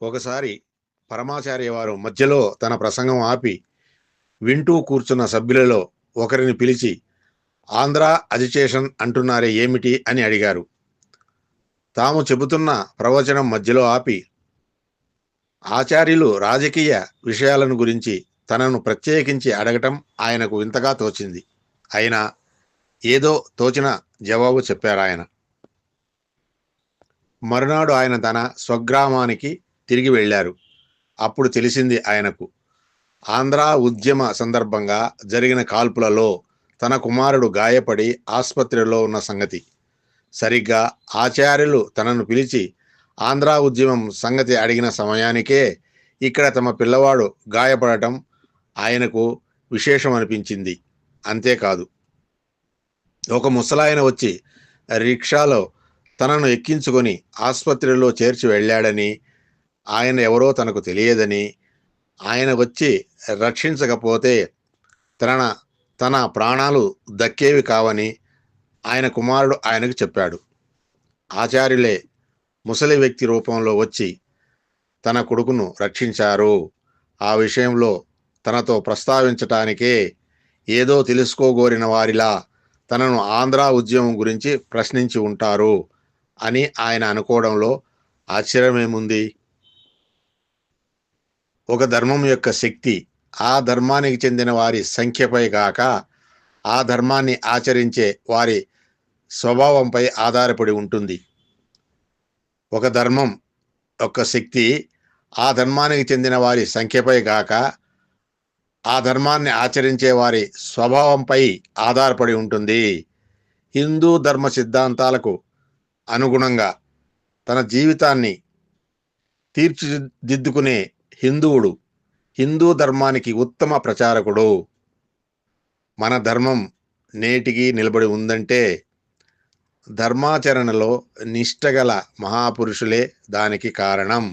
ఒకసారి పరమాచార్య వారు మధ్యలో తన ప్రసంగం ఆపి వింటూ కూర్చున్న సభ్యులలో ఒకరిని పిలిచి ఆంధ్ర అజిటేషన్ అంటున్నారే ఏమిటి అని అడిగారు. తాము చెబుతున్న ప్రవచనం మధ్యలో ఆపి ఆచార్యులు రాజకీయ విషయాలను గురించి తనను ప్రత్యేకించి అడగటం ఆయనకు వింతగా తోచింది. అయినా ఏదో తోచిన జవాబు చెప్పారాయన. మరునాడు ఆయన తన స్వగ్రామానికి తిరిగి వెళ్ళారు. అప్పుడు తెలిసింది ఆయనకు, ఆంధ్ర ఉద్యమ సందర్భంగా జరిగిన కాల్పులలో తన కుమారుడు గాయపడి ఆసుపత్రిలో ఉన్న సంగతి. సరిగ్గా ఆచార్యులు తనను పిలిచి ఆంధ్ర ఉద్యమం సంగతి అడిగిన సమయానికే ఇక్కడ తమ పిల్లవాడు గాయపడటం ఆయనకు విశేషం అనిపించింది. అంతేకాదు, ఒక ముసలాయన వచ్చి రిక్షాలో తనను ఎక్కించుకొని ఆసుపత్రిలో చేర్చి వెళ్ళాడని, ఆయన ఎవరో తనకు తెలియదని, ఆయన వచ్చి రక్షించకపోతే తన ప్రాణాలు దక్కేవి కావని ఆయన కుమారుడు ఆయనకు చెప్పాడు. ఆచార్యులే ముసలి వ్యక్తి రూపంలో వచ్చి తన కొడుకును రక్షించారు. ఆ విషయంలో తనతో ప్రస్తావించటానికే ఏదో తెలుసుకోగోరిన వారిలా తనను ఆంధ్ర ఉద్యమం గురించి ప్రశ్నించి ఉంటారు అని ఆయన అనుకోవడంలో ఆశ్చర్యమేముంది? ఒక ధర్మం యొక్క శక్తి ఆ ధర్మానికి చెందిన వారి సంఖ్యపై గాక ఆ ధర్మాన్ని ఆచరించే వారి స్వభావంపై ఆధారపడి ఉంటుంది. ఒక ధర్మం యొక్క శక్తి ఆ ధర్మానికి చెందిన వారి సంఖ్యపై గాక ఆ ధర్మాన్ని ఆచరించే వారి స్వభావంపై ఆధారపడి ఉంటుంది. హిందూ ధర్మ సిద్ధాంతాలకు అనుగుణంగా తన జీవితాన్ని తీర్చిదిద్దుకునే హిందువుడు హిందూ ధర్మానికి ఉత్తమ ప్రచారకుడు. మన ధర్మం నేటికి నిలబడి ఉందంటే ధర్మాచరణలో నిష్టగల మహాపురుషులే దానికి కారణం.